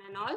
and all.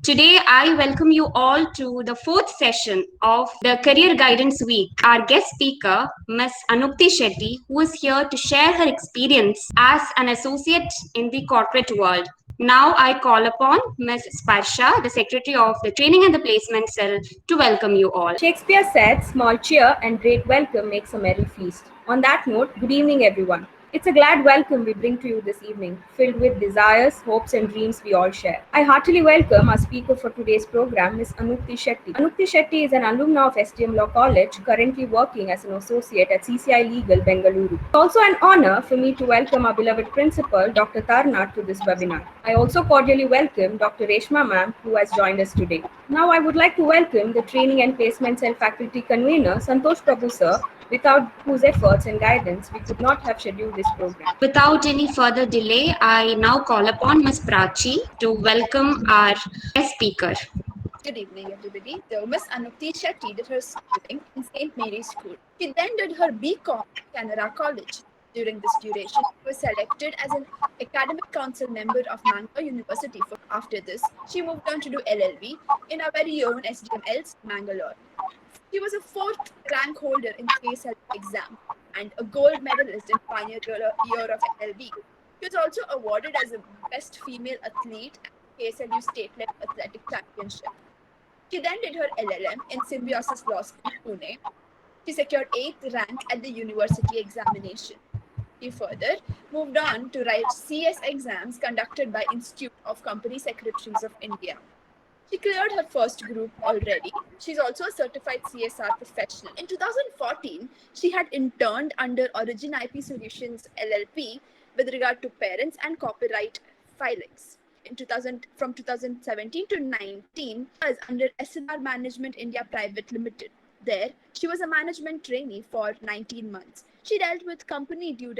Today, I welcome you all to the fourth session of the Career Guidance Week. Our guest speaker, Ms. Anupti Shetty, who is here to share her experience as an associate in the corporate world. Now, I call upon Ms. Sparsha, the Secretary of the Training and the Placement Cell, to welcome you all. Shakespeare said, "Small cheer and great welcome makes a merry feast." On that note, good evening, everyone. It's a glad welcome we bring to you this evening, filled with desires, hopes, and dreams we all share. I heartily welcome our speaker for today's program, Ms. Anupti Shetty. Anupti Shetty is an alumna of STM Law College, currently working as an associate at CCI Legal, Bengaluru. It's also an honor for me to welcome our beloved principal, Dr. Tarnath, to this webinar. I also cordially welcome Dr. Reshma ma'am, who has joined us today. Now, I would like to welcome the Training and Placement Cell faculty convener, Santosh Prabhu sir, without whose efforts and guidance we could not have scheduled this program. Without any further delay, I now call upon Ms. Prachi to welcome our guest speaker. Good evening, everybody. So, Miss Anupti Shetty did her schooling in St. Mary's School. She then did her BCom at Canara College. During this duration, she was selected as an academic council member of Mangalore University. After this, she moved on to do LLB in our very own SDML's Mangalore. She was a fourth rank holder in KSL exam and a gold medalist in final year of LLB. She was also awarded as a best female athlete at KSLU State Level Athletic Championship. She then did her LLM in Symbiosis Law School, Pune. She secured 8th rank at the university examination. She further moved on to write CS exams conducted by Institute of Company Secretaries of India. She cleared her first group already. She's also a certified CSR professional. In 2014, she had interned under Origin IP Solutions LLP with regard to parents and copyright filings. From 2017 to 19, was under SLR Management India Private Limited. There, she was a management trainee for 19 months. She dealt with company due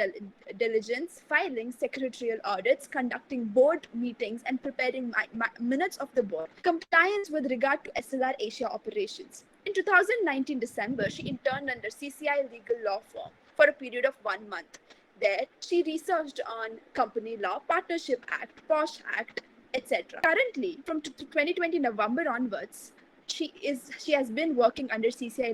diligence, filing secretarial audits, conducting board meetings, and preparing minutes of the board, compliance with regard to SLR Asia operations. In 2019 December, she interned under CCI Legal Law Firm for a period of 1 month. There, she researched on company law, partnership act, POSH act, etc. Currently, from 2020 November onwards, she has been working under CCI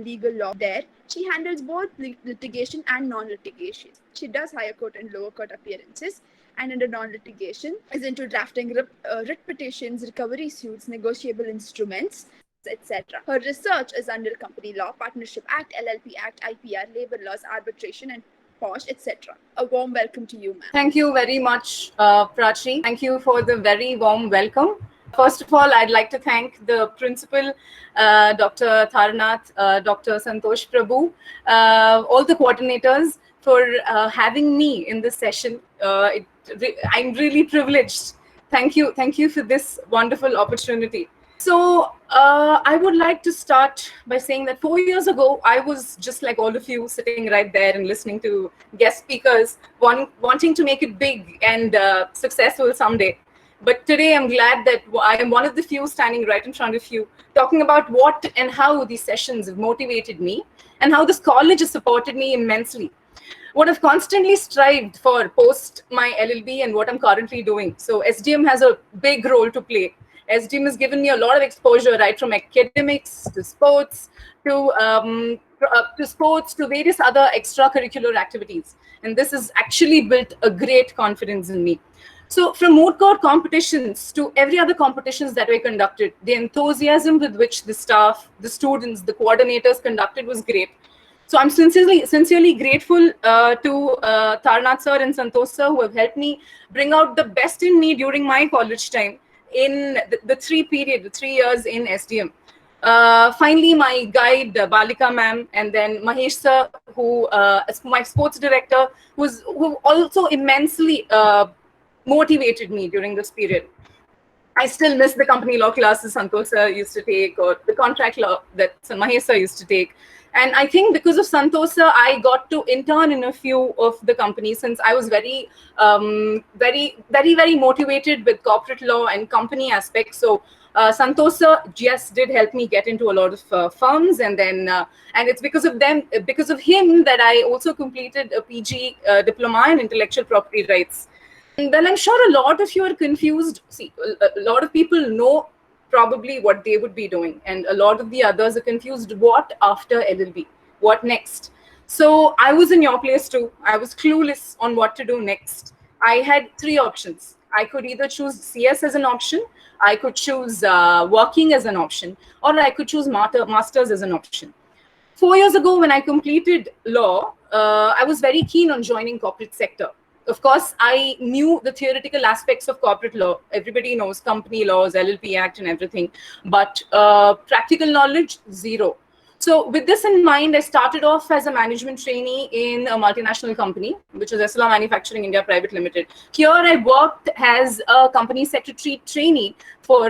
legal law. There, she handles both litigation and non-litigation. She does higher court and lower court appearances, and under non-litigation is into drafting writ petitions, recovery suits, negotiable instruments, etc. Her research is under Company Law, Partnership Act, LLP Act, IPR, labor laws, arbitration, and POSH, etc. A warm welcome to you, ma'am. Thank you very much, Prachi. Thank you for the very warm welcome. First of all, I'd like to thank the principal, Dr. Tarnath, Dr. Santosh Prabhu, all the coordinators for having me in this session. I'm really privileged. Thank you for this wonderful opportunity. So I would like to start by saying that 4 years ago, I was just like all of you, sitting right there and listening to guest speakers, wanting to make it big and successful someday. But today, I'm glad that I am one of the few standing right in front of you, talking about what and how these sessions have motivated me and how this college has supported me immensely. What I've constantly strived for post my LLB and what I'm currently doing. So SDM has a big role to play. SDM has given me a lot of exposure, right from academics to sports to various other extracurricular activities. And this has actually built a great confidence in me. So from moot court competitions to every other competitions that were conducted, the enthusiasm with which the staff, the students, the coordinators conducted was great. So I'm sincerely grateful to Tarnath sir and Santosh sir, who have helped me bring out the best in me during my college time in the 3 years in SDM. Finally, my guide, Balika ma'am, and then Mahesh sir, who is my sports director, who also immensely motivated me during this period. I still miss the company law classes Santosh sir used to take, or the contract law that Mahesh sir used to take. And I think because of Santosh sir, I got to intern in a few of the companies, since I was very motivated with corporate law and company aspects. So Santosh sir just did help me get into a lot of firms, and then and it's because of him that I also completed a PG diploma in intellectual property rights. Well, I'm sure a lot of you are confused. See, a lot of people know probably what they would be doing, and a lot of the others are confused. What after LLB? What next? So I was in your place too. I was clueless on what to do next. I had three options. I could either choose CS as an option, I could choose working as an option, or I could choose masters as an option. 4 years ago, when I completed law, I was very keen on joining corporate sector. Of course, I knew the theoretical aspects of corporate law. Everybody knows company laws, LLP Act, and everything, but practical knowledge, zero. So with this in mind, I started off as a management trainee in a multinational company, which is SLR Manufacturing India Private Limited. Here, I worked as a company secretary trainee for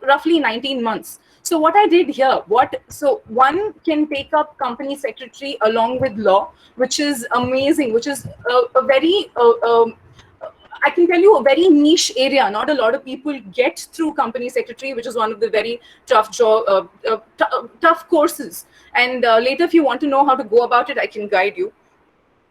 roughly 19 months. So what I did here, so one can take up company secretary along with law, which is amazing, which is a very, I can tell you, a very niche area. Not a lot of people get through company secretary, which is one of the very tough tough courses. And later, if you want to know how to go about it, I can guide you.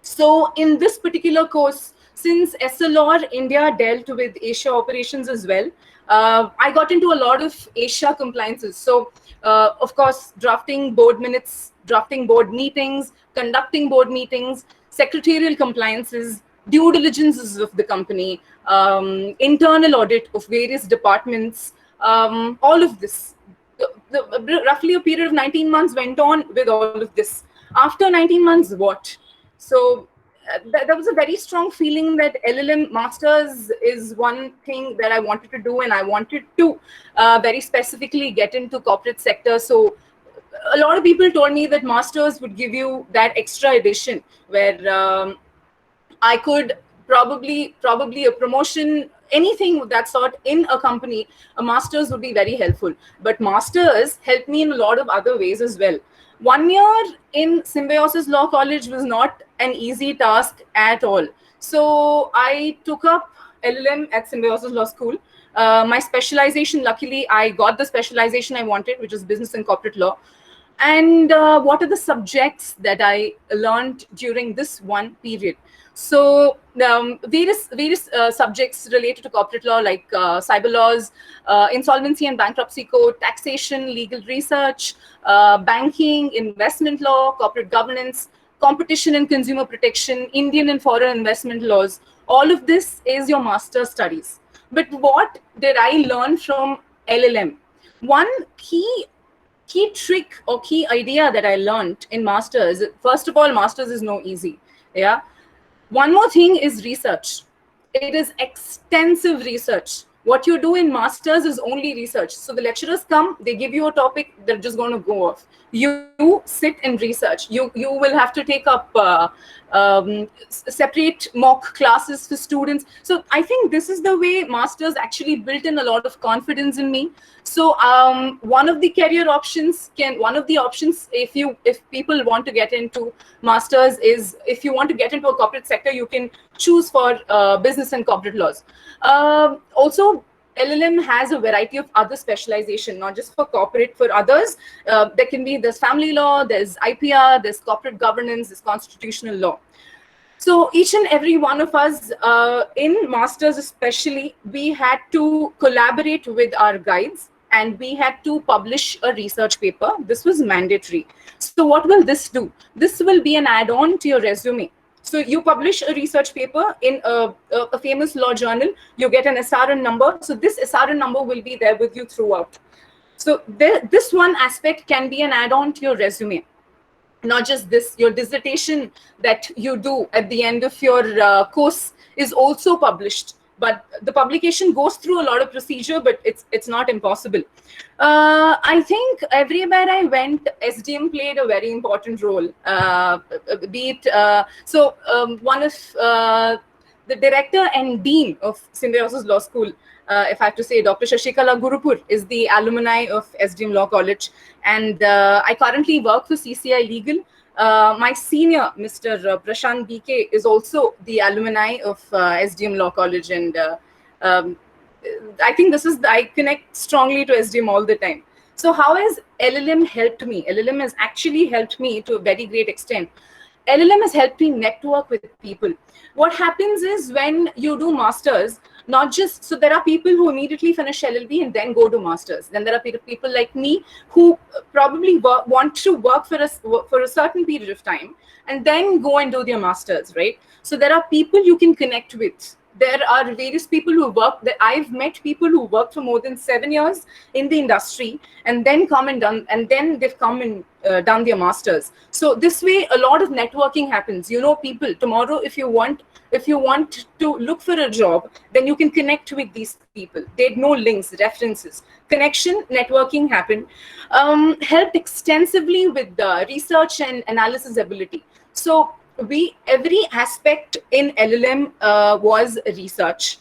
So in this particular course, since SLR India dealt with Asia operations as well, I got into a lot of Asia compliances. So of course, drafting board minutes, drafting board meetings, conducting board meetings, secretarial compliances, due diligences of the company, internal audit of various departments, all of this. Roughly a period of 19 months went on with all of this. After 19 months, what? So there was a very strong feeling that LLM masters is one thing that I wanted to do, and I wanted to very specifically get into corporate sector. So a lot of people told me that masters would give you that extra addition where I could probably a promotion, anything of that sort in a company. A master's would be very helpful, but masters helped me in a lot of other ways as well. 1 year in Symbiosis Law College was not an easy task at all. So I took up LLM at Symbiosis Law School. My specialization, luckily, I got the specialization I wanted, which is business and corporate law. And what are the subjects that I learned during this one period? So various subjects related to corporate law, like cyber laws, insolvency and bankruptcy code, taxation, legal research, banking, investment law, corporate governance, competition and consumer protection, Indian and foreign investment laws. All of this is your master's studies. But what did I learn from LLM? One key trick or key idea that I learned in masters, first of all, masters is no easy. Yeah. One more thing is research. It is extensive research. What you do in masters is only research. So the lecturers come, they give you a topic, they're just going to go off. You sit and research. You will have to take up separate mock classes for students. So I think this is the way masters actually built in a lot of confidence in me. So one of the career options if people want to get into masters is, if you want to get into a corporate sector, you can choose for business and corporate laws. Also, LLM has a variety of other specialization, not just for corporate, for others. There's family law, there's IPR, there's corporate governance, there's constitutional law. So each and every one of us in masters especially, we had to collaborate with our guides, and we had to publish a research paper. This was mandatory. So what will this do? This will be an add-on to your resume. So you publish a research paper in a famous law journal, you get an SRN number. So this SRN number will be there with you throughout. So this one aspect can be an add-on to your resume. Not just this, your dissertation that you do at the end of your course is also published. But the publication goes through a lot of procedure, but it's not impossible. I think everywhere I went, SDM played a very important role. One of the director and dean of Symbiosis Law School, if I have to say, Dr. Shashikala Gurupur, is the alumni of SDM Law College. And I currently work for CCI Legal. My senior, Mr. Prashant BK, is also the alumni of SDM Law College. And I think I connect strongly to SDM all the time. So how has LLM helped me? LLM has actually helped me to a very great extent. LLM has helped me network with people. What happens is when you do masters, not just, so there are people who immediately finish LLB and then go to masters. Then there are people like me who probably want to work for a certain period of time and then go and do their masters, right? So there are people you can connect with. There are various people who work that I've met people who worked for more than 7 years in the industry and then they've come and done their masters. So this way, a lot of networking happens. You know, people tomorrow, if you want to look for a job, then you can connect with these people. They know links, references, connection, networking happened. Helped extensively with the research and analysis ability. So every aspect in LLM was research.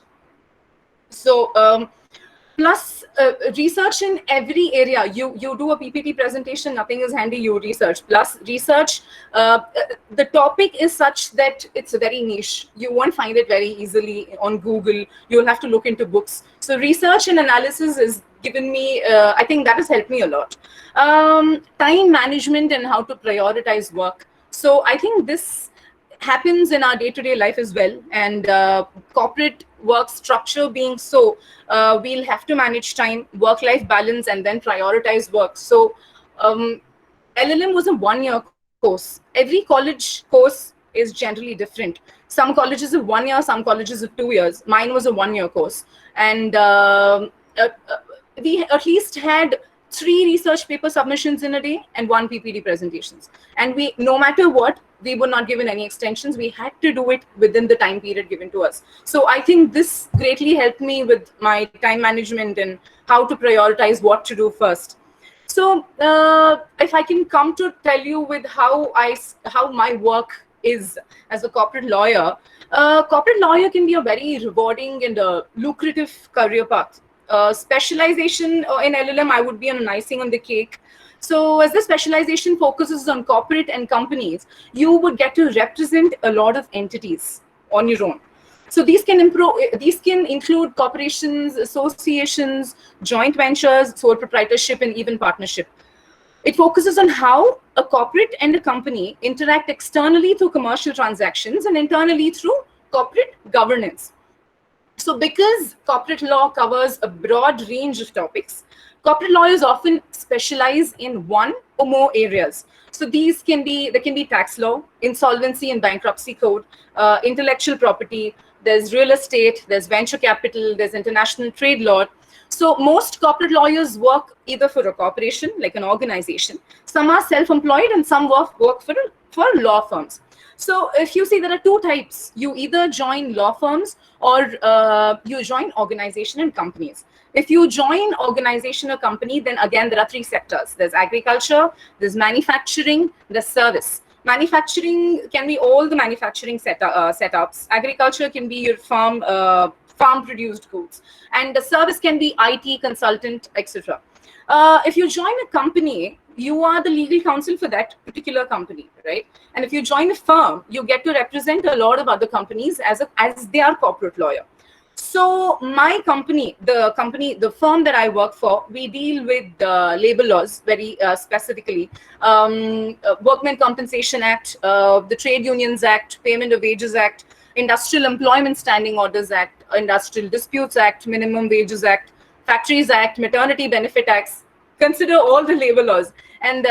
So plus research in every area. You do a PPT presentation, nothing is handy, you research. Plus research, the topic is such that it's very niche. You won't find it very easily on Google. You'll have to look into books. So research and analysis is given me, I think that has helped me a lot. Time management and how to prioritize work. So I think this happens in our day-to-day life as well, and corporate work structure being so, we'll have to manage time, work-life balance, and then prioritize work. So LLM was a 1-year course. Every college course is generally different. Some colleges are 1 year, some colleges are 2 years. Mine was a 1-year course, and we at least had 3 research paper submissions in a day and 1 PPT presentations. And we, no matter what, we were not given any extensions. We had to do it within the time period given to us. So I think this greatly helped me with my time management and how to prioritize what to do first. So if I can come to tell you with how my work is as a corporate lawyer can be a very rewarding and lucrative career path. Specialization in LLM, I would be an icing on the cake. So as the specialization focuses on corporate and companies, you would get to represent a lot of entities on your own. So these can include corporations, associations, joint ventures, sole proprietorship, and even partnership. It focuses on how a corporate and a company interact externally through commercial transactions and internally through corporate governance. So because corporate law covers a broad range of topics, corporate lawyers often specialize in 1 or more areas. So there can be tax law, insolvency and bankruptcy code, intellectual property, there's real estate, there's venture capital, there's international trade law. So most corporate lawyers work either for a corporation, like an organization. Some are self-employed and some work for law firms. So if you see, there are 2 types. You either join law firms or you join organization and companies. If you join organization or company, then again, there are 3 sectors. There's agriculture, there's manufacturing, there's service. Manufacturing can be all the manufacturing setups. Agriculture can be your farm-produced goods. And the service can be IT, consultant, etc. If you join a company, you are the legal counsel for that particular company, right? And if you join a firm, you get to represent a lot of other companies as their corporate lawyer. So my company, the firm that I work for, we deal with labor laws very specifically. Workmen Compensation Act, the Trade Unions Act, Payment of Wages Act, Industrial Employment Standing Orders Act, Industrial Disputes Act, Minimum Wages Act, Factories Act, Maternity Benefit Acts. Consider all the labor laws. And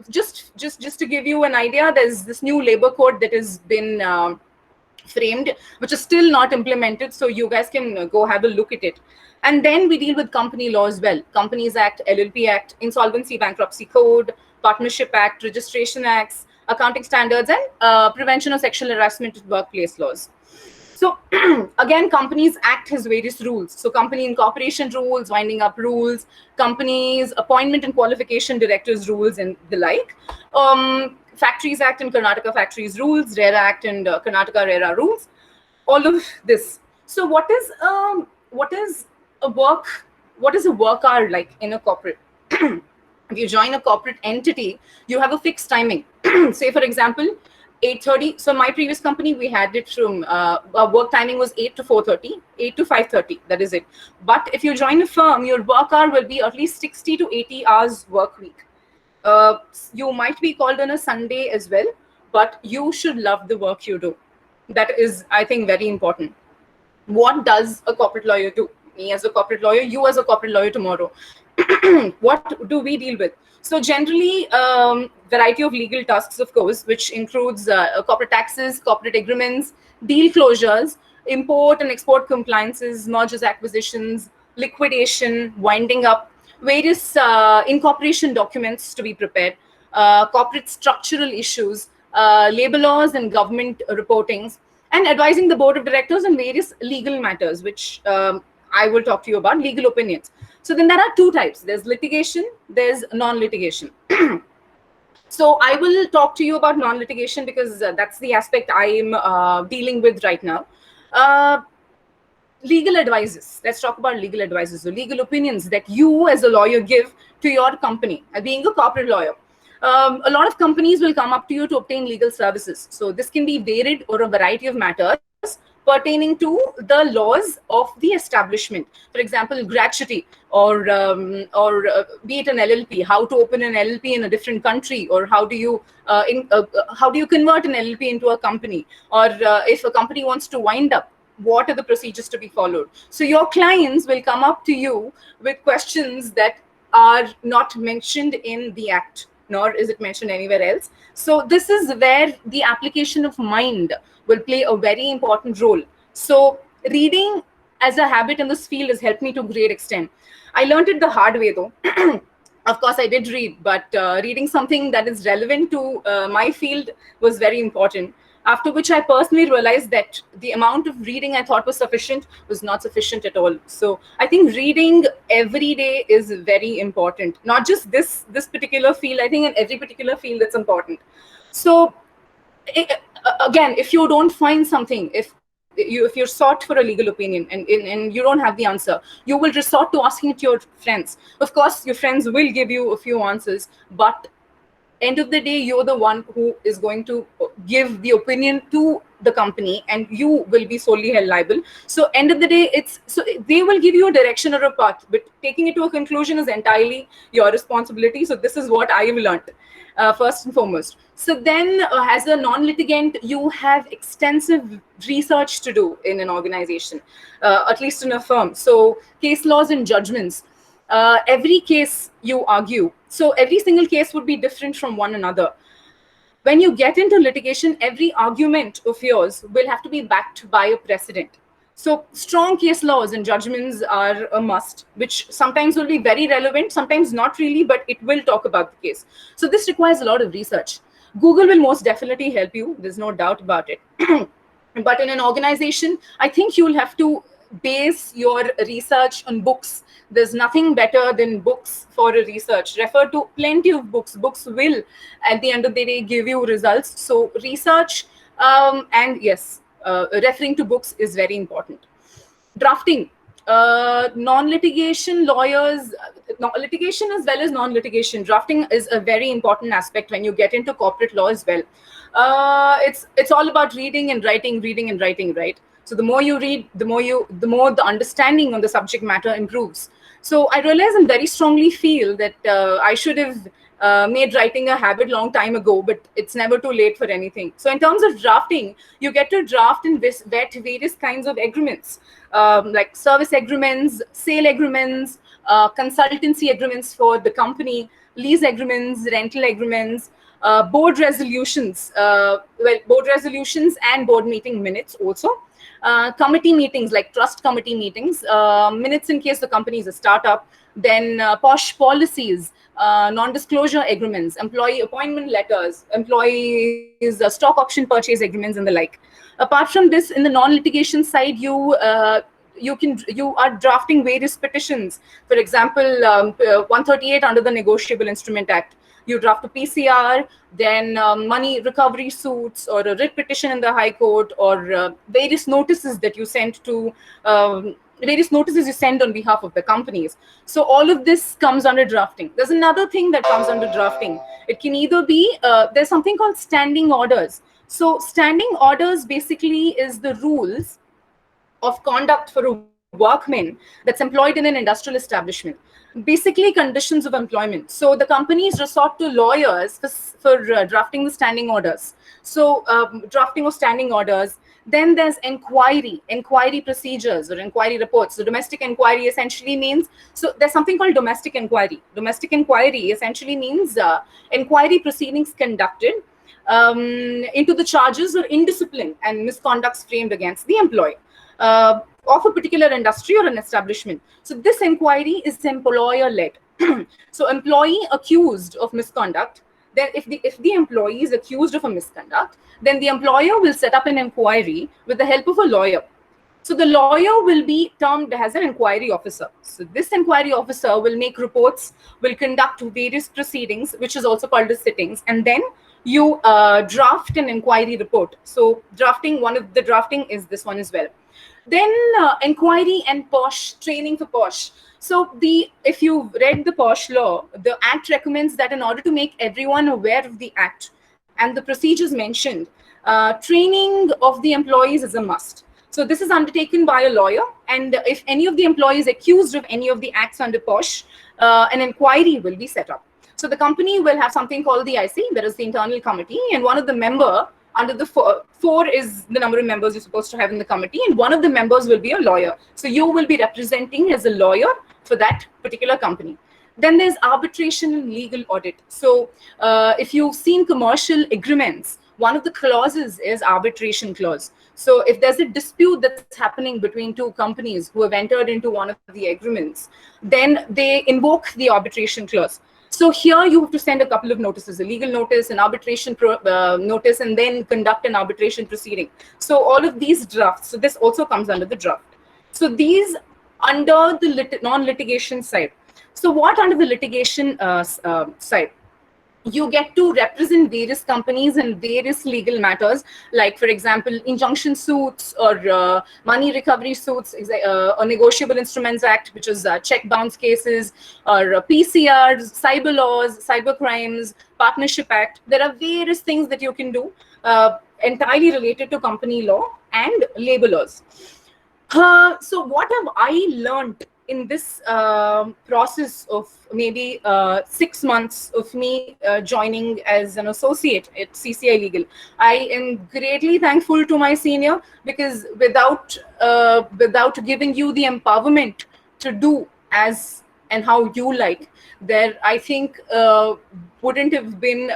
just to give you an idea, there's this new labor code that has been framed, which is still not implemented. So you guys can go have a look at it. And then we deal with company law as well. Companies Act, LLP Act, Insolvency Bankruptcy Code, Partnership Act, Registration Acts, Accounting Standards, and Prevention of Sexual Harassment at Workplace laws. So again, Companies Act has various rules. So company incorporation rules, winding up rules, companies appointment and qualification directors rules, and the like. Factories Act and Karnataka Factories rules, RERA Act and Karnataka RERA rules. All of this. So what is a work hour like in a corporate? If you join a corporate entity, you have a fixed timing. Say for example, 8:30. So my previous company, we had it from our work timing was 8 to 4:30, 8 to 5:30. That is it. But if you join a firm, your work hour will be at least 60 to 80 hours work week. You might be called on a Sunday as well, but you should love the work you do. That is, I think, very important. What does a corporate lawyer do? Me as a corporate lawyer, you as a corporate lawyer tomorrow. What do we deal with? So generally, variety of legal tasks, of course, which includes corporate taxes, corporate agreements, deal closures, import and export compliances, mergers, acquisitions, liquidation, winding up, various incorporation documents to be prepared, corporate structural issues, labor laws and government reportings, and advising the board of directors on various legal matters, which I will talk to you about, legal opinions. So then there are two types. There's litigation, there's non-litigation. So I will talk to you about non-litigation because that's the aspect I am dealing with right now. Legal advices. Let's talk about legal advices. So legal opinions that you as a lawyer give to your company. Being a corporate lawyer, a lot of companies will come up to you to obtain legal services. So this can be varied or a variety of matters pertaining to the laws of the establishment. For example, gratuity, or be it an LLP, how to open an LLP in a different country, or how do you convert an LLP into a company, or if a company wants to wind up, what are the procedures to be followed? So your clients will come up to you with questions that are not mentioned in the act, nor is it mentioned anywhere else. So this is where the application of mind will play a very important role. So reading as a habit in this field has helped me to a great extent. I learned it the hard way though. Of course, I did read, but reading something that is relevant to my field was very important. After which I personally realized that the amount of reading I thought was sufficient was not sufficient at all. So I think reading every day is very important. Not just this particular field, I think in every particular field it's important. So again, if you don't find something, if you're sought for a legal opinion and you don't have the answer, you will resort to asking it to your friends. Of course, your friends will give you a few answers, but end of the day, you're the one who is going to give the opinion to the company, and you will be solely held liable. So end of the day, they will give you a direction or a path, but taking it to a conclusion is entirely your responsibility. So this is what I have learned, first and foremost. So then as a non-litigant, you have extensive research to do in an organization, at least in a firm. So case laws and judgments. Every case you argue. So every single case would be different from one another. When you get into litigation, every argument of yours will have to be backed by a precedent. So strong case laws and judgments are a must, which sometimes will be very relevant, sometimes not really, but it will talk about the case. So this requires a lot of research. Google will most definitely help you. There's no doubt about it. But in an organization, I think you'll have to base your research on books. There's nothing better than books for a research. Refer to plenty of books. Books will, at the end of the day, give you results. So research and yes, referring to books is very important. Drafting. Non-litigation lawyers, litigation as well as non-litigation, drafting is a very important aspect when you get into corporate law as well. It's all about reading and writing, right? So the more you read, the more the understanding on the subject matter improves. So I realize and very strongly feel that I should have made writing a habit long time ago, but it's never too late for anything. So in terms of drafting, you get to draft and vet various kinds of agreements, like service agreements, sale agreements, consultancy agreements for the company, lease agreements, rental agreements, board resolutions, board resolutions and board meeting minutes also. Committee meetings like trust committee meetings, minutes in case the company is a startup, then POSH policies, non-disclosure agreements, employee appointment letters, employees stock option purchase agreements and the like. Apart from this, in the non-litigation side, you are drafting various petitions. For example, 138 under the Negotiable Instrument Act. You draft a PCR, then money recovery suits, or a writ petition in the High Court, or various notices that you send to on behalf of the companies. So all of this comes under drafting. There's another thing that comes under drafting. It can either be there's something called standing orders. So standing orders basically is the rules of conduct for a workman that's employed in an industrial establishment. Basically, conditions of employment. So the companies resort to lawyers for drafting the standing orders. So drafting of standing orders. Then there's inquiry procedures or inquiry reports. So domestic inquiry essentially means, so there's something called domestic inquiry. Domestic inquiry essentially means inquiry proceedings conducted into the charges or indiscipline and misconducts framed against the employee of a particular industry or an establishment. So this inquiry is employer-led. So employee accused of misconduct, then if the employee is accused of a misconduct, then the employer will set up an inquiry with the help of a lawyer. So the lawyer will be termed as an inquiry officer. So this inquiry officer will make reports, will conduct various proceedings, which is also called as sittings, and then you draft an inquiry report. So drafting is this one as well. Then inquiry and POSH, training for POSH. So if you've read the POSH law, the Act recommends that in order to make everyone aware of the Act and the procedures mentioned, training of the employees is a must. So this is undertaken by a lawyer, and if any of the employees accused of any of the acts under POSH, an inquiry will be set up. So the company will have something called the IC, that is the internal committee, and one of the member under the four is the number of members you're supposed to have in the committee, and one of the members will be a lawyer. So you will be representing as a lawyer for that particular company. Then there's arbitration and legal audit. So if you've seen commercial agreements, one of the clauses is arbitration clause. So if there's a dispute that's happening between two companies who have entered into one of the agreements, then they invoke the arbitration clause. So here you have to send a couple of notices, a legal notice, an arbitration notice, and then conduct an arbitration proceeding. So all of these drafts, so this also comes under the draft. So these under the non-litigation side. So what under the litigation side? You get to represent various companies in various legal matters, like, for example, injunction suits or money recovery suits, or Negotiable Instruments Act, which is check bounce cases, or PCRs, cyber laws, cyber crimes, Partnership Act. There are various things that you can do entirely related to company law and labor laws. So what have I learned in this process of maybe 6 months of me joining as an associate at CCI Legal? I am greatly thankful to my senior, because without giving you the empowerment to do as and how you like, there I think wouldn't have been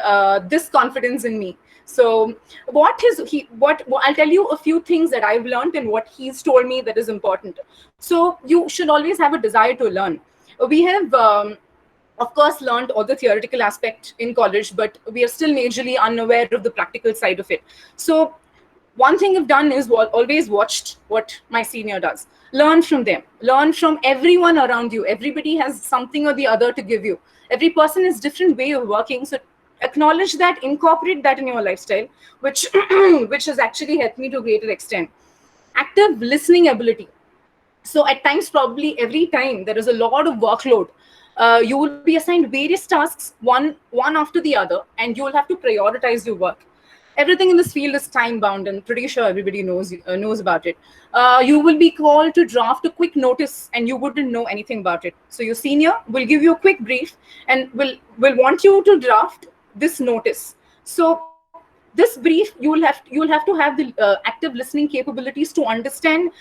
this confidence in me. So I'll tell you a few things that I've learned and what he's told me that is important. So you should always have a desire to learn. We have, of course, learned all the theoretical aspect in college, but we are still majorly unaware of the practical side of it. So one thing I've done is always watched what my senior does. Learn from them. Learn from everyone around you. Everybody has something or the other to give you. Every person has different way of working. So acknowledge that, incorporate that in your lifestyle, which has actually helped me to a greater extent. Active listening ability. So at times, probably every time there is a lot of workload, you will be assigned various tasks, one after the other, and you will have to prioritize your work. Everything in this field is time bound, and pretty sure everybody knows about it. You will be called to draft a quick notice, and you wouldn't know anything about it. So your senior will give you a quick brief and will want you to draft this notice. So this brief, you'll have to have the active listening capabilities to understand,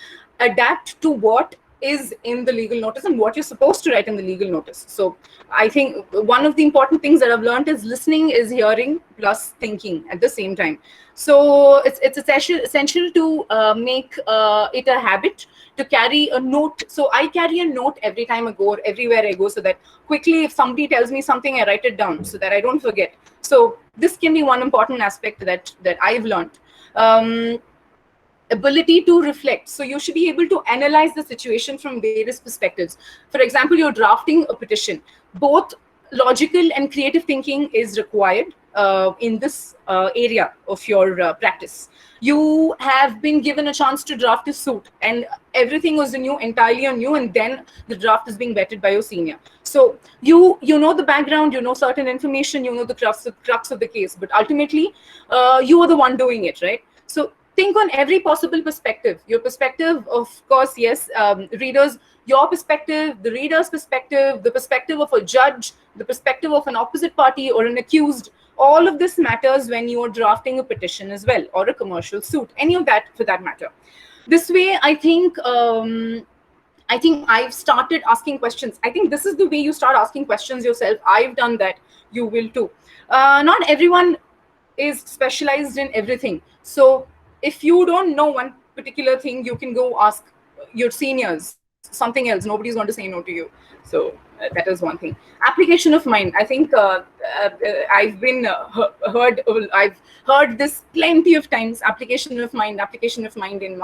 adapt to what is in the legal notice and what you're supposed to write in the legal notice. So I think one of the important things that I've learned is listening is hearing plus thinking at the same time. So it's essential to make it a habit to carry a note. So I carry a note every time I go, or everywhere I go, so that quickly if somebody tells me something, I write it down so that I don't forget. So this can be one important aspect that I've learned. Ability to reflect. So you should be able to analyze the situation from various perspectives. For example, you're drafting a petition. Both logical and creative thinking is required in this area of your practice. You have been given a chance to draft a suit, and everything was entirely on you, and then the draft is being vetted by your senior. So you know the background, you know certain information, you know the crux of the case, but ultimately you are the one doing it, right? So think on every possible perspective. Your perspective, of course, yes, readers, your perspective, the reader's perspective, the perspective of a judge, the perspective of an opposite party or an accused. All of this matters when you are drafting a petition as well, or a commercial suit, any of that for that matter. This way, I think I've started asking questions. I think this is the way you start asking questions yourself. I've done that. You will too. Not everyone is specialized in everything. So if you don't know one particular thing, you can go ask your seniors something else. Nobody's going to say no to you. So that is one thing. Application of mind. I think I've been I've heard this plenty of times. Application of mind in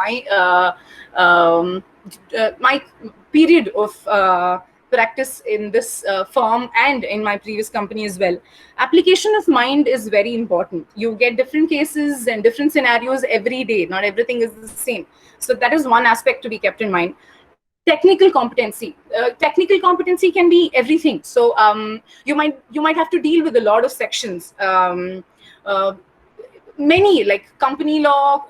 my period of practice in this firm and in my previous company as well. Application of mind is very important. You get different cases and different scenarios every day. Not everything is the same. So that is one aspect to be kept in mind. Technical competency. Technical competency can be everything. So you might have to deal with a lot of sections. Many, like company law,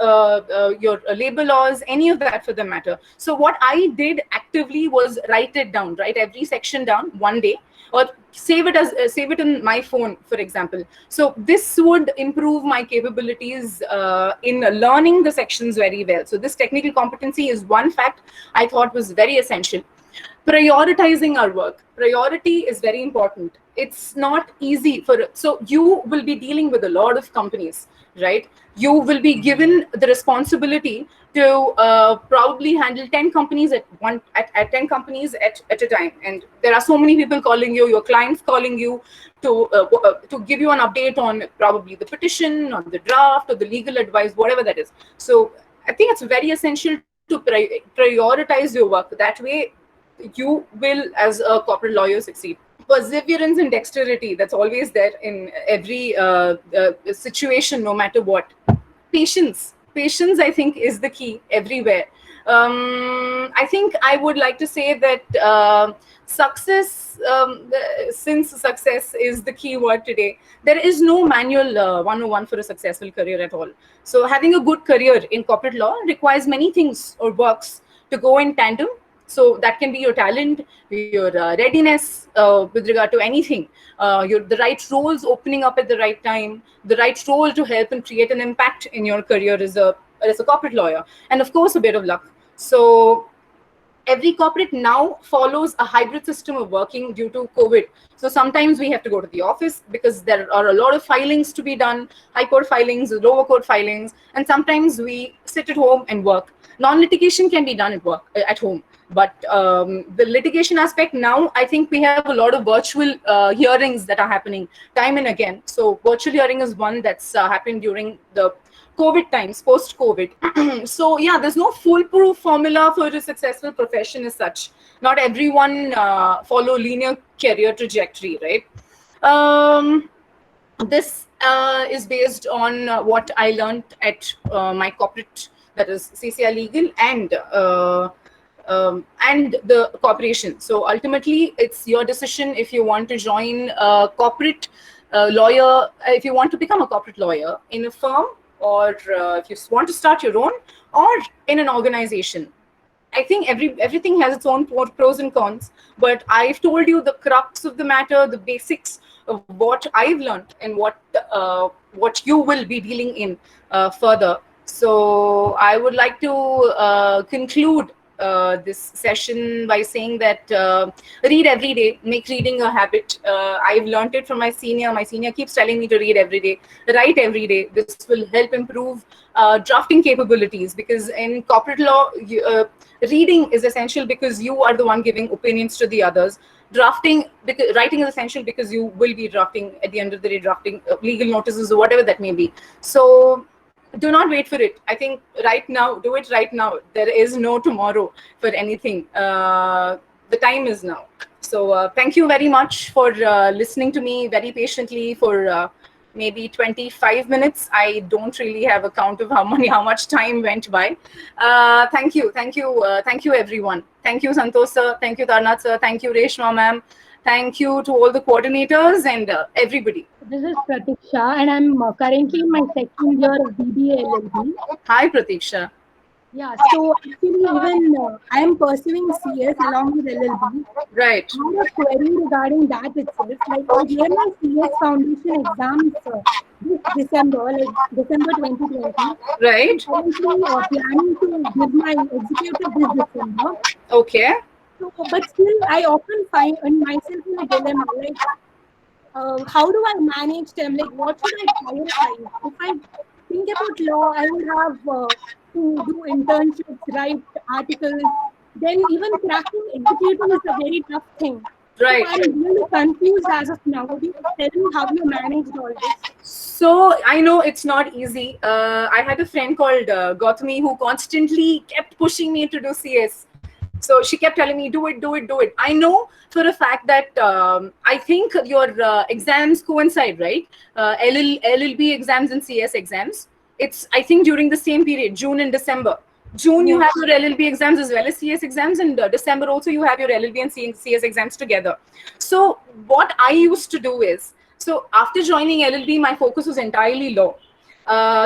your labor laws, any of that for the matter. So what I did actively was write every section down one day, or save it in my phone, for example. So this would improve my capabilities in learning the sections very well. So this technical competency is one fact I thought was very essential. Prioritizing our work. Priority is very important. It's not easy so you will be dealing with a lot of companies, right? You will be given the responsibility to probably handle 10 companies at 10 companies at a time, and there are so many people calling you, your clients calling you to give you an update on probably the petition or the draft or the legal advice, whatever that is. So I think it's very essential to prioritize your work. That way you will, as a corporate lawyer, succeed. Perseverance and dexterity, that's always there in every situation, no matter what. Patience, I think, is the key everywhere. I think I would like to say that success, since success is the key word today, there is no manual 101 for a successful career at all. So having a good career in corporate law requires many things or works to go in tandem. So that can be your talent, your readiness with regard to anything, the right roles opening up at the right time, the right role to help and create an impact in your career as a corporate lawyer, and of course a bit of luck. So every corporate now follows a hybrid system of working due to COVID. So sometimes we have to go to the office because there are a lot of filings to be done, high court filings, lower court filings, and sometimes we sit at home and work. Non-litigation can be done at home. But the litigation aspect now, I think we have a lot of virtual hearings that are happening time and again. So virtual hearing is one that's happened during the COVID times, post-COVID. So yeah, there's no foolproof formula for a successful profession as such. Not everyone follow linear career trajectory, right? This is based on what I learned at my corporate, that is CCI Legal, and the corporation. So ultimately, it's your decision if you want to join a corporate lawyer, if you want to become a corporate lawyer in a firm, or if you want to start your own, or in an organization. I think everything has its own pros and cons, but I've told you the crux of the matter, the basics of what I've learned and what you will be dealing in further. So I would like to conclude this session by saying that read every day, make reading a habit. I've learned it from my senior. My senior keeps telling me to read every day, write every day. This will help improve drafting capabilities, because in corporate law, reading is essential because you are the one giving opinions to the others. Writing is essential because you will be drafting, at the end of the day, drafting legal notices or whatever that may be. So do not wait for it. I think right now, do it right now. There is no tomorrow for anything. The time is now. So thank you very much for listening to me very patiently for maybe 25 minutes. I don't really have a count of how much time went by. Thank you everyone. Thank you Santosh sir, thank you Tarnath sir, thank you Reshma ma'am, Thank you to all the coordinators and everybody. This is Pratiksha, and I'm currently in my second year of BBA LLB. Hi, Pratiksha. Yeah, so actually, even I am pursuing CS along with LLB. Right. I have a query regarding that itself. Like, I gave my CS foundation exams this December, like December 2020. Right. I'm currently planning to give my executive this December. Okay. So, but still, I often find myself in a dilemma. Like, how do I manage them? Like, what should I prioritize? If I think about law, I would have to do internships, write articles. Then even cracking executive is a very tough thing. Right. So I'm really confused as of now. Would you tell me how you managed all this? So I know it's not easy. I had a friend called Gautami who constantly kept pushing me to do CS. So she kept telling me, do it, do it, do it. I know for a fact that I think your exams coincide, right? LLB exams and CS exams. It's, I think, during the same period, June and December. June, you have your LLB exams as well as CS exams, and December also you have your LLB and CS exams together. So what I used to do is, so after joining LLB, my focus was entirely law.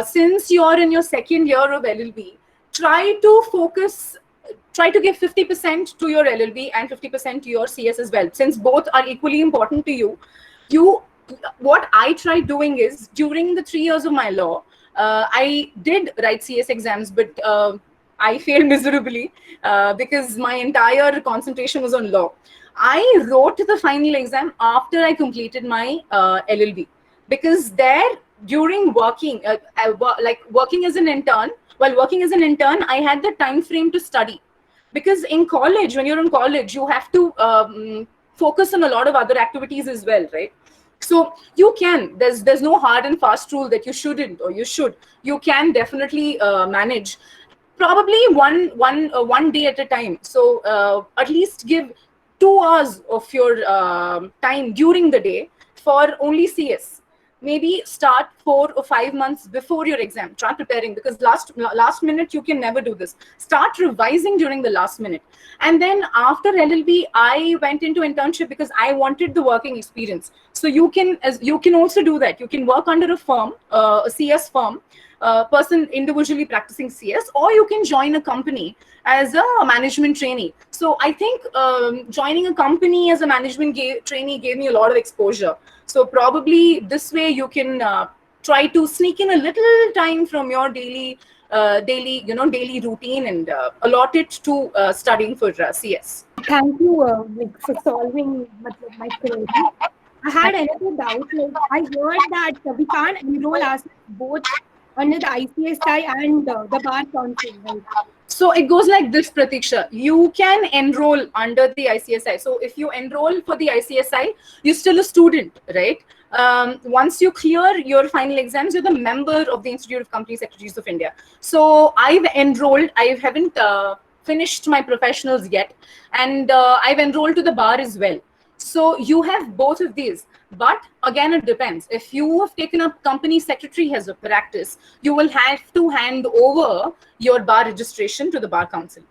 Since you're in your second year of LLB, try to give 50% to your LLB and 50% to your CS as well, since both are equally important to you. What I tried doing is, during the 3 years of my law, I did write CS exams, but I failed miserably because my entire concentration was on law. I wrote the final exam after I completed my LLB, because there, during working, like working as an intern, while working as an intern, I had the time frame to study. Because in college, when you're in college, you have to focus on a lot of other activities as well, right? So you can, there's no hard and fast rule that you shouldn't or you should. You can definitely manage, probably one day at a time. So at least give 2 hours of your time during the day for only CS. Maybe start 4 or 5 months before your exam. Try preparing, because last minute you can never do this. Start revising during the last minute. And then after LLB, I went into internship because I wanted the working experience. So you can also do that. You can work under a firm, a CS firm, person individually practicing CS, or you can join a company as a management trainee. So I think joining a company as a management trainee gave me a lot of exposure. So probably this way you can try to sneak in a little time from your daily routine and allot it to studying for CS. Thank you for solving my query. I had another doubt. Like, I heard that we can't enroll ourselves both under the ICSI and the Bar Council, right? So it goes like this, Pratiksha. You can enroll under the ICSI. So if you enroll for the ICSI, you're still a student, right? Once you clear your final exams, you're the member of the Institute of Company Secretaries of India. So I've enrolled. I haven't finished my professionals yet, and I've enrolled to the bar as well. So you have both of these. But again, it depends. If you have taken up company secretary as a practice, you will have to hand over your bar registration to the Bar Council.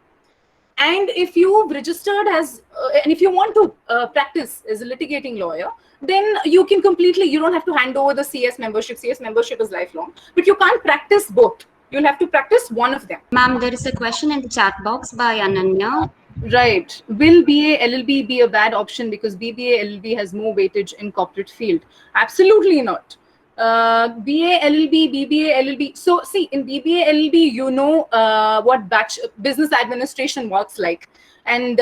And if you've registered as, and if you want to practice as a litigating lawyer, then you can you don't have to hand over the CS membership. CS membership is lifelong, but you can't practice both. You'll have to practice one of them. Ma'am, there is a question in the chat box by Ananya. Right. Will BA LLB be a bad option because BBA LLB has more weightage in corporate field? Absolutely not. BA LLB, BBA LLB. So see, in BBA LLB, you know what business administration works like. And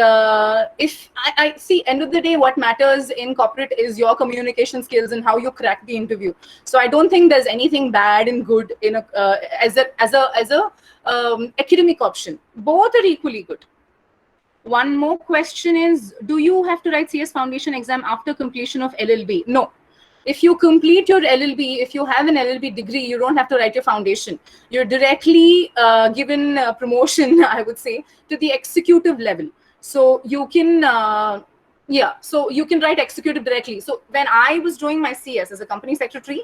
if I see, end of the day, what matters in corporate is your communication skills and how you crack the interview. So I don't think there's anything bad and good in a as a academic option. Both are equally good. One more question is, do you have to write CS Foundation exam after completion of LLB? No. If you complete your LLB, if you have an LLB degree, you don't have to write your foundation. You're directly given promotion, I would say, to the executive level. So you can Yeah, so you can write executive directly. So when I was doing my CS as a company secretary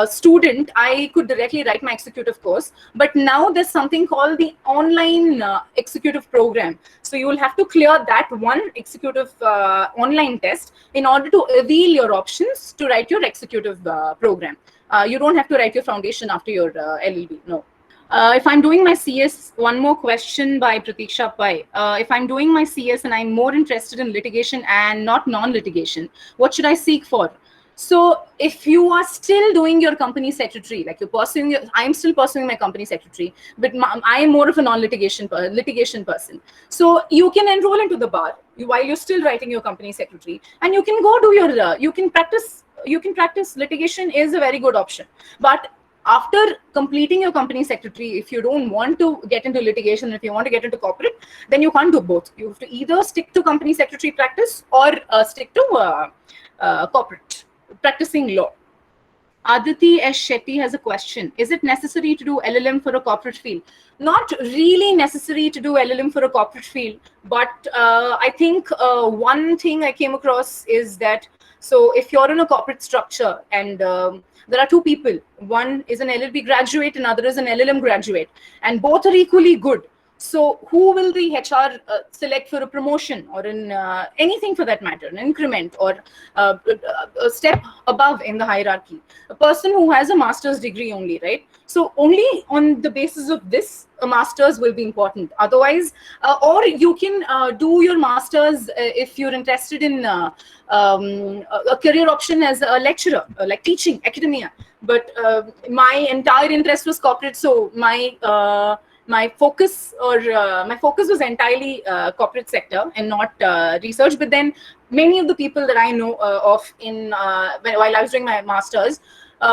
student, I could directly write my executive course. But now there's something called the online executive program. So you will have to clear that one executive online test in order to avail your options to write your executive program. You don't have to write your foundation after your LLB, no. If I'm doing my CS, one more question by Pratiksha Pai. If I'm doing my CS and I'm more interested in litigation and not non-litigation, what should I seek for? So if you are still doing your company secretary, like you're pursuing, I'm still pursuing my company secretary, but I am more of a non-litigation litigation person. So you can enroll into the bar while you're still writing your company secretary, and you can go do your, you can practice litigation is a very good option. But after completing your company secretary, if you don't want to get into litigation, if you want to get into corporate, then you can't do both. You have to either stick to company secretary practice or stick to corporate practicing law. Aditi S. Shetty has a question. Is it necessary to do LLM for a corporate field? Not really necessary to do LLM for a corporate field, but I think one thing I came across is that, so if you're in a corporate structure and there are two people, one is an LLB graduate, another is an LLM graduate, and both are equally good. So who will the HR select for a promotion or in anything for that matter, an increment or a step above in the hierarchy? A person who has a master's degree only, right? So only on the basis of this, a master's will be important. Otherwise, or you can do your master's if you're interested in a career option as a lecturer, like teaching, academia. But my entire interest was corporate, so my focus was entirely corporate sector and not research. But then many of the people that I know of while I was doing my master's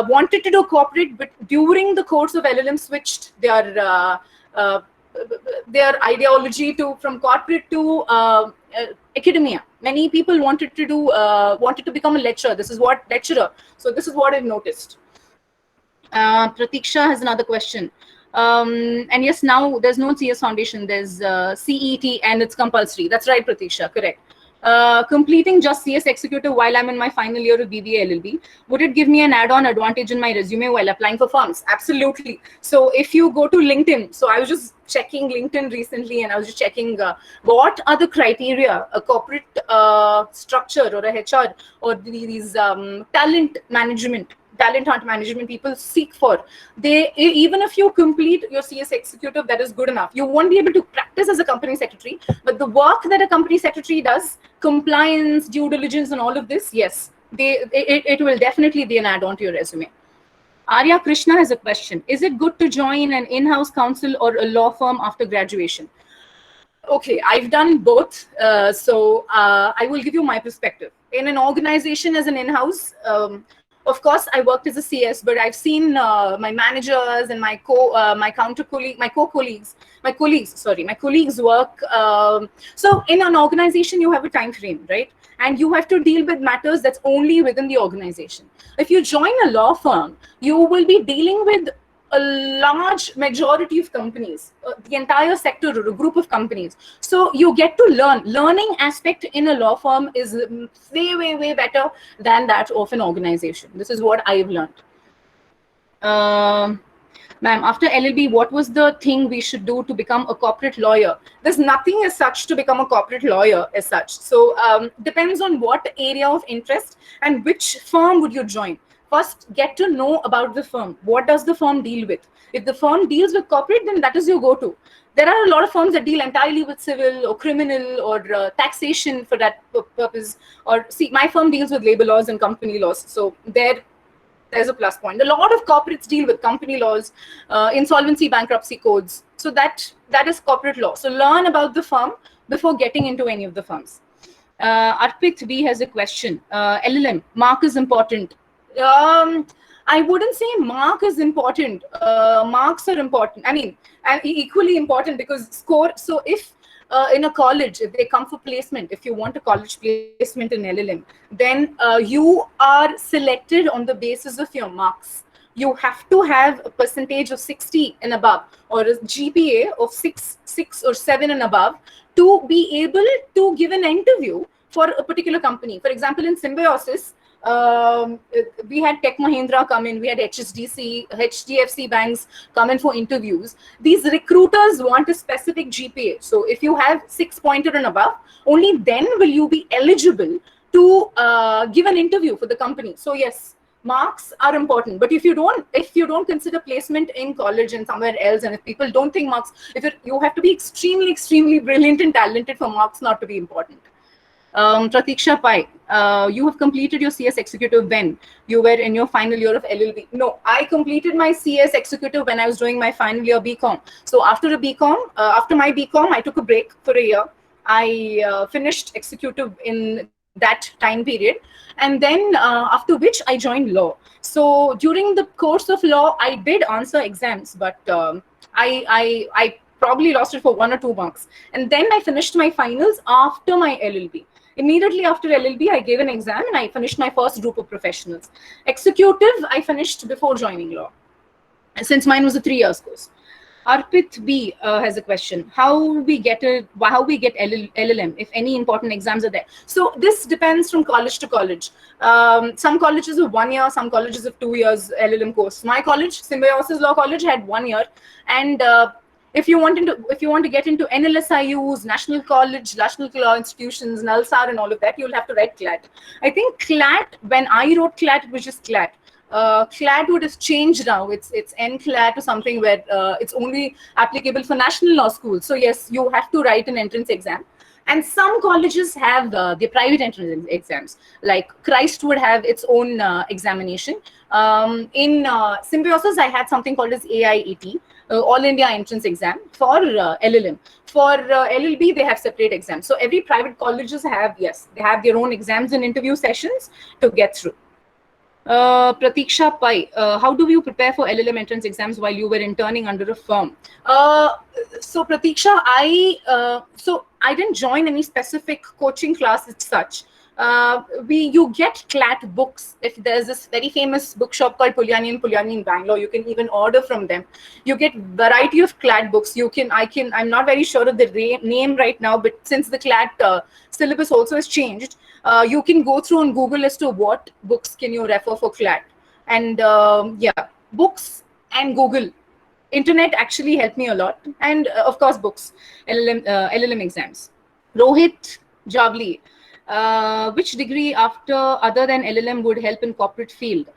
wanted to do corporate, but during the course of LLM switched their ideology from corporate to academia. Many people wanted to become a lecturer. So this is what I've noticed. Pratiksha has another question. And yes, now there's no CS foundation, there's CET and it's compulsory. That's right, Pratiksha, correct. Completing just CS executive while I'm in my final year of BBA LLB, would it give me an add-on advantage in my resume while applying for firms? Absolutely. So if you go to LinkedIn, so I was just checking LinkedIn recently and I was just checking what are the criteria a corporate structure or a HR or these talent hunt management people seek for. Even if you complete your CS executive, that is good enough. You won't be able to practice as a company secretary, but the work that a company secretary does, compliance, due diligence, and all of this, yes, it will definitely be an add-on to your resume. Arya Krishna has a question. Is it good to join an in-house counsel or a law firm after graduation? Okay, I've done both. So I will give you my perspective. In an organization as an in-house, of course, I worked as a CS, but I've seen my managers and my colleagues work. So in an organization, you have a time frame, right? And you have to deal with matters that's only within the organization. If you join a law firm, you will be dealing with a large majority of companies, the entire sector or a group of companies. So you get to learn. Learning aspect in a law firm is way better than that of an organization. This is what I've learned. Ma'am, after LLB, what was the thing we should do to become a corporate lawyer? There's nothing as such to become a corporate lawyer as such. So depends on what area of interest and which firm would you join. First, get to know about the firm. What does the firm deal with? If the firm deals with corporate, then that is your go-to. There are a lot of firms that deal entirely with civil or criminal or taxation for that purpose. Or see, my firm deals with labor laws and company laws. So there's a plus point. A lot of corporates deal with company laws, insolvency, bankruptcy codes. So that is corporate law. So learn about the firm before getting into any of the firms. Arpit V has a question. LLM, mark is important. I wouldn't say mark is important. Marks are important. I mean, equally important because score. So if in a college, if they come for placement, if you want a college placement in LLM, then you are selected on the basis of your marks. You have to have a percentage of 60 and above or a GPA of 6 or 7 and above to be able to give an interview for a particular company. For example, in Symbiosis, we had Tech Mahindra come in, we had HDFC banks come in for interviews. These recruiters want a specific GPA. So if you have 6 pointer and above, only then will you be eligible to give an interview for the company. So yes, marks are important, but if you don't consider placement in college and somewhere else, and if people don't think marks, you have to be extremely brilliant and talented for marks not to be important. Pratiksha Pai, you have completed your CS executive when you were in your final year of LLB. No, I completed my CS executive when I was doing my final year BCom. So after my BCom, I took a break for a year. I finished executive in that time period, and then after which I joined law. So during the course of law, I did answer exams, but I probably lost it for 1 or 2 marks, and then I finished my finals after my LLB. Immediately after LLB, I gave an exam and I finished my first group of professionals. Executive, I finished before joining law, since mine was a 3 years course. Arpit B has a question. How we get LLM if any important exams are there? So this depends from college to college. Some colleges of 1 year, some colleges of 2 years LLM course. My college, Symbiosis Law College, had 1 year, and if you want to get into NLSIUs, National Law Institutions, NALSAR, and all of that, you'll have to write CLAT. I think CLAT, when I wrote CLAT, it was just CLAT. CLAT would have changed now. It's NCLAT or something where it's only applicable for national law schools. So yes, you have to write an entrance exam. And some colleges have the private entrance exams. Like Christ would have its own examination. In Symbiosis, I had something called as AIET, All India Entrance Exam for LLM. For LLB, they have separate exams. So every private colleges have, they have their own exams and interview sessions to get through. Pratiksha Pai, how do you prepare for LLM entrance exams while you were interning under a firm? So Pratiksha, I didn't join any specific coaching class as such. You get CLAT books. If there's this very famous bookshop called Pulyani in Bangalore, you can even order from them. You get variety of CLAT books. I'm not very sure of the name right now, but since the CLAT syllabus also has changed, you can go through on Google as to what books can you refer for CLAT. And books and Google. Internet actually helped me a lot. And of course, books, LLM exams. Rohit Javli, which degree other than LLM would help in corporate field?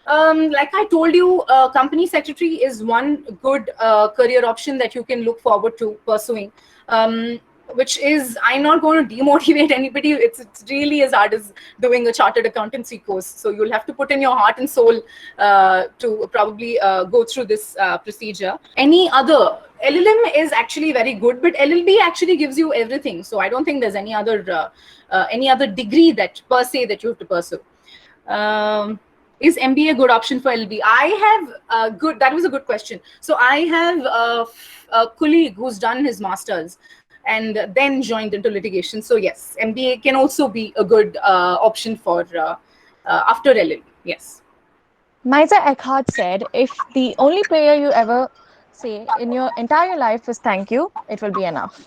Like I told you, company secretary is one good career option that you can look forward to pursuing. Which is, I'm not going to demotivate anybody. It's really as hard as doing a chartered accountancy course. So you'll have to put in your heart and soul to probably go through this procedure. Any other, LLM is actually very good, but LLB actually gives you everything. So I don't think there's any other degree that per se that you have to pursue. Is MBA a good option for LLB? That was a good question. So I have a colleague who's done his master's and then joined into litigation. So yes, MBA can also be a good option for after LLB. Yes. Maisa Eckhart said, if the only prayer you ever say in your entire life is thank you, it will be enough.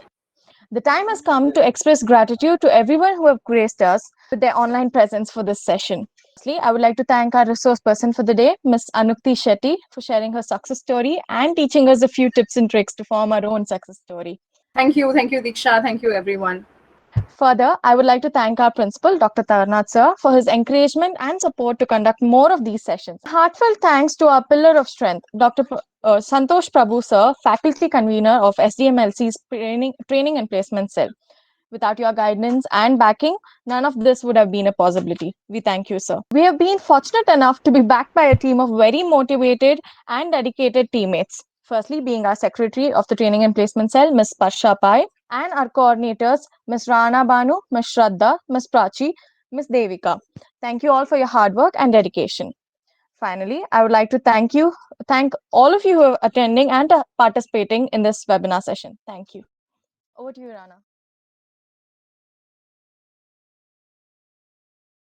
The time has come to express gratitude to everyone who have graced us with their online presence for this session. Firstly, I would like to thank our resource person for the day, Ms. Anukti Shetty, for sharing her success story and teaching us a few tips and tricks to form our own success story. Thank you, Diksha. Thank you, everyone. Further, I would like to thank our principal, Dr. Tarnath sir, for his encouragement and support to conduct more of these sessions. Heartfelt thanks to our pillar of strength, Dr. Santosh Prabhu sir, faculty convener of SDMLC's training and placement cell. Without your guidance and backing, none of this would have been a possibility. We thank you, sir. We have been fortunate enough to be backed by a team of very motivated and dedicated teammates. Firstly, being our secretary of the training and placement cell, Ms. Parsha Pai, and our coordinators, Ms. Rana Banu, Ms. Shraddha, Ms. Prachi, Ms. Devika. Thank you all for your hard work and dedication. Finally, I would like to thank all of you who are attending and participating in this webinar session. Thank you. Over to you, Rana.